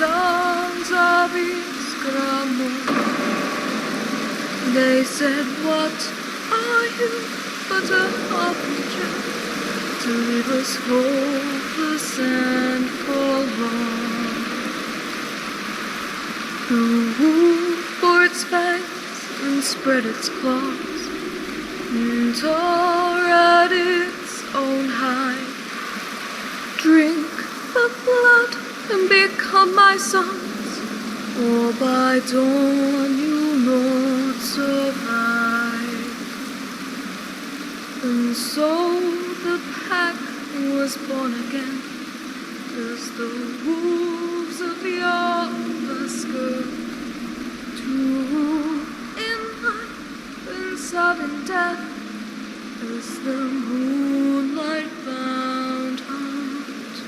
sons of Iskramo. They said, what are you but a object to leave us hopeless and forlorn? The wolf bore its fangs and spread its claws and tore at its own hide. Drink the blood and become my sons, or by dawn you'll not survive. And so the pack was born again, as the wolves of yonder skirt, to rule in life and serve in death, as the moonlight bound her to.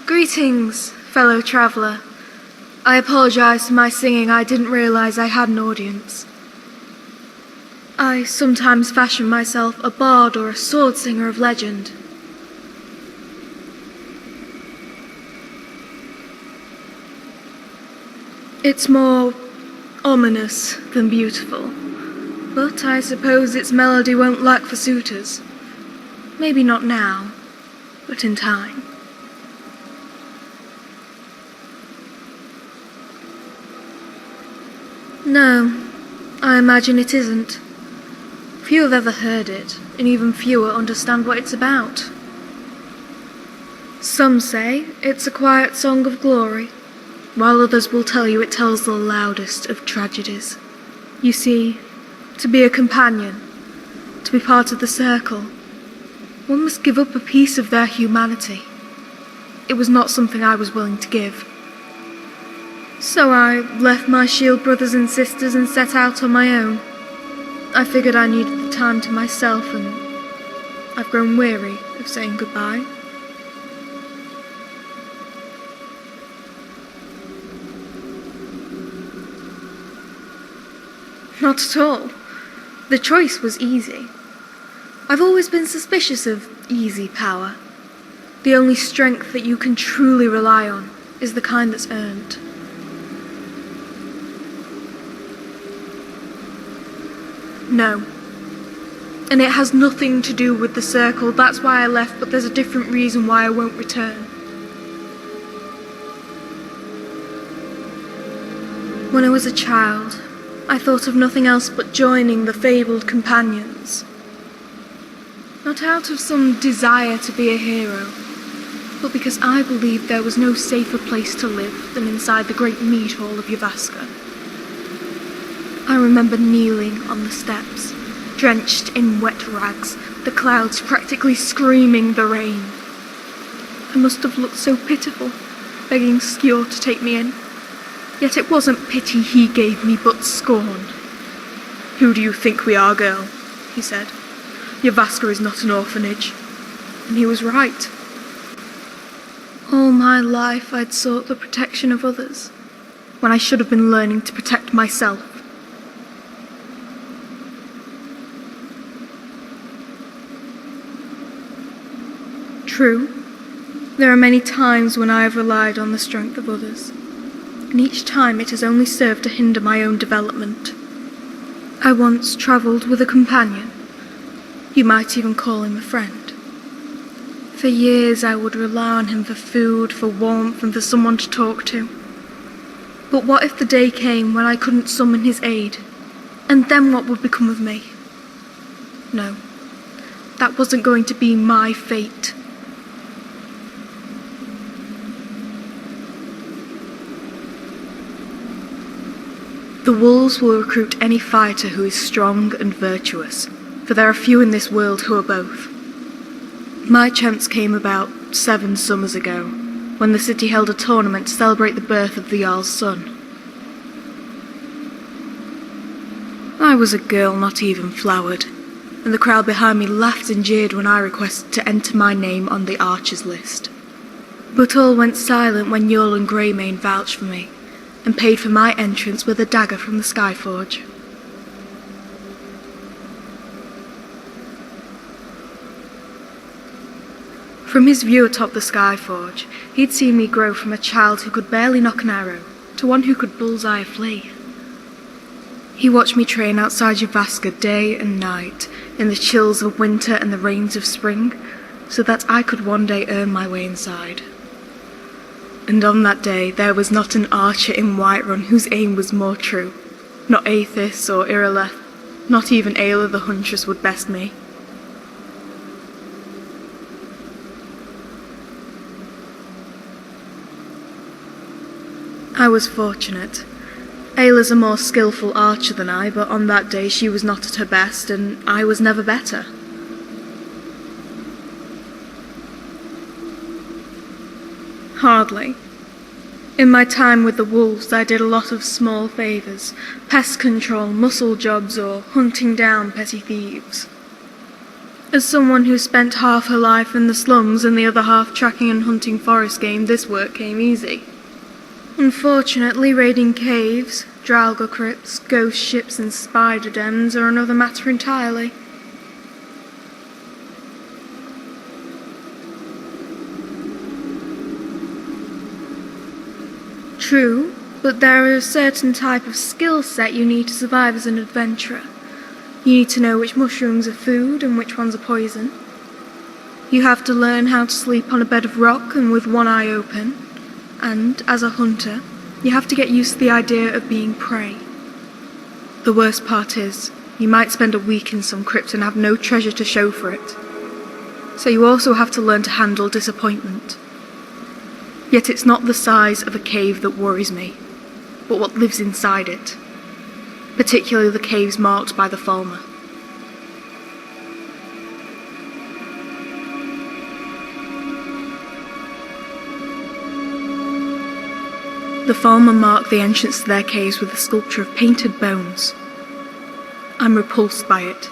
Greetings, fellow traveller. I apologise for my singing. I didn't realise I had an audience. I sometimes fashion myself a bard or a sword singer of legend. It's more ominous than beautiful, but I suppose its melody won't lack for suitors. Maybe not now, but in time. No, I imagine it isn't. Few have ever heard it, and even fewer understand what it's about. Some say it's a quiet song of glory, while others will tell you it tells the loudest of tragedies. You see, to be a companion, to be part of the circle, one must give up a piece of their humanity. It was not something I was willing to give. So I left my shield brothers and sisters and set out on my own. I figured I needed the time to myself, and I've grown weary of saying goodbye. Not at all. The choice was easy. I've always been suspicious of easy power. The only strength that you can truly rely on is the kind that's earned. No. And it has nothing to do with the circle. That's why I left, but there's a different reason why I won't return. When I was a child, I thought of nothing else but joining the fabled companions. Not out of some desire to be a hero, but because I believed there was no safer place to live than inside the great mead hall of Yavaska. I remember kneeling on the steps, drenched in wet rags, the clouds practically screaming the rain. I must have looked so pitiful, begging Skjor to take me in. Yet it wasn't pity he gave me, but scorn. "Who do you think we are, girl?" he said. "Yavaska is not an orphanage." And he was right. All my life I'd sought the protection of others, when I should have been learning to protect myself. True, there are many times when I have relied on the strength of others, and each time it has only served to hinder my own development. I once travelled with a companion. You might even call him a friend. For years I would rely on him for food, for warmth, and for someone to talk to. But what if the day came when I couldn't summon his aid? And then what would become of me? No, that wasn't going to be my fate. The wolves will recruit any fighter who is strong and virtuous, for there are few in this world who are both. My chance came about 7 summers ago, when the city held a tournament to celebrate the birth of the Jarl's son. I was a girl not even flowered, and the crowd behind me laughed and jeered when I requested to enter my name on the archers list. But all went silent when Jarl and Greymane vouched for me, and paid for my entrance with a dagger from the Skyforge. From his view atop the Skyforge, he'd seen me grow from a child who could barely knock an arrow to one who could bullseye a flea. He watched me train outside Javaska day and night, in the chills of winter and the rains of spring, so that I could one day earn my way inside. And on that day there was not an archer in Whiterun whose aim was more true. Not Aethys or Irileth, not even Ayla the Huntress would best me. I was fortunate. Ayla's a more skillful archer than I, but on that day she was not at her best, and I was never better. Hardly. In my time with the wolves, I did a lot of small favours, pest control, muscle jobs, or hunting down petty thieves. As someone who spent half her life in the slums and the other half tracking and hunting forest game, this work came easy. Unfortunately, raiding caves, Draugr crypts, ghost ships and spider dens are another matter entirely. True, but there is a certain type of skill set you need to survive as an adventurer. You need to know which mushrooms are food and which ones are poison. You have to learn how to sleep on a bed of rock and with one eye open. And, as a hunter, you have to get used to the idea of being prey. The worst part is, you might spend a week in some crypt and have no treasure to show for it. So you also have to learn to handle disappointment. Yet it's not the size of a cave that worries me, but what lives inside it. Particularly the caves marked by the Falmer. The Falmer mark the entrance to their caves with a sculpture of painted bones. I'm repulsed by it,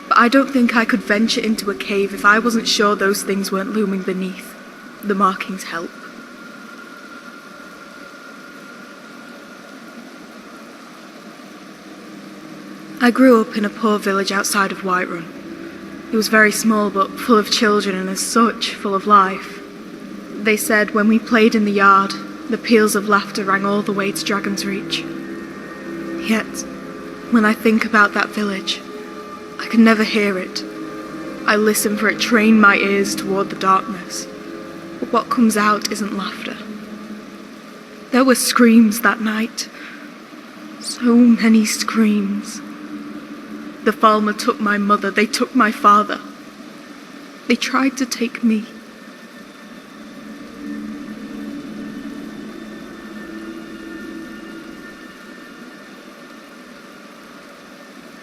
but I don't think I could venture into a cave if I wasn't sure those things weren't looming beneath. The markings help. I grew up in a poor village outside of Whiterun. It was very small but full of children and as such full of life. They said when we played in the yard, the peals of laughter rang all the way to Dragon's Reach. Yet, when I think about that village, I can never hear it. I listen for it, train my ears toward the darkness. But what comes out isn't laughter. There were screams that night. So many screams. The Falmer took my mother, they took my father. They tried to take me.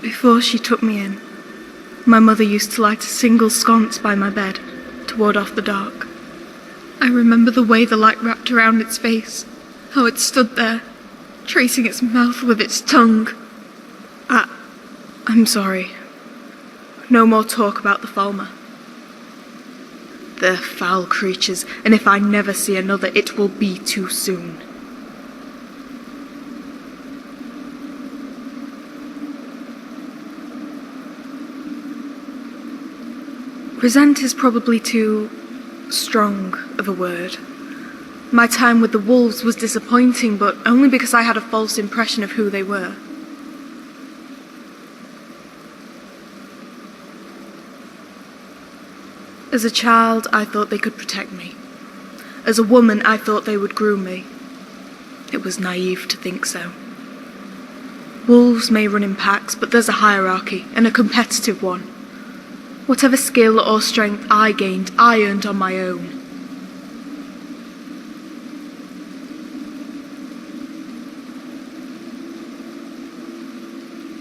Before she took me in, my mother used to light a single sconce by my bed to ward off the dark. I remember the way the light wrapped around its face, how it stood there, tracing its mouth with its tongue. I'm sorry. No more talk about the Falmer. They're foul creatures, and if I never see another, it will be too soon. Resent is probably too strong of a word. My time with the wolves was disappointing, but only because I had a false impression of who they were. As a child, I thought they could protect me. As a woman, I thought they would groom me. It was naive to think so. Wolves may run in packs, but there's a hierarchy, and a competitive one. Whatever skill or strength I gained, I earned on my own.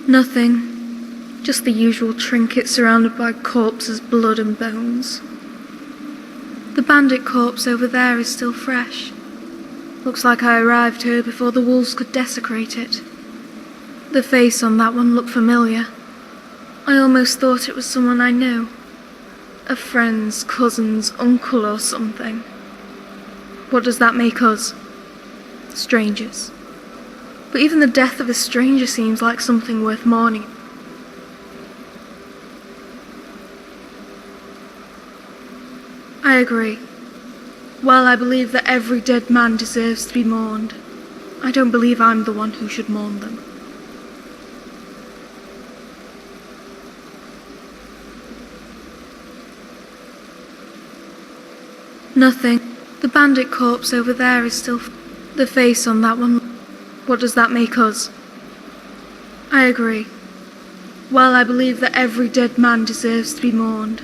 Nothing. Just the usual trinkets surrounded by corpses, blood and bones. The bandit corpse over there is still fresh. Looks like I arrived here before the wolves could desecrate it. The face on that one looked familiar. I almost thought it was someone I knew. A friend's, cousin's, uncle or something. What does that make us? Strangers. But even the death of a stranger seems like something worth mourning. I agree. While I believe that every dead man deserves to be mourned, I don't believe I'm the one who should mourn them. Nothing. The bandit corpse over there is still... The face on that one... What does that make us? I agree. While I believe that every dead man deserves to be mourned,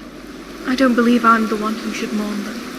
I don't believe I'm the one who should mourn them.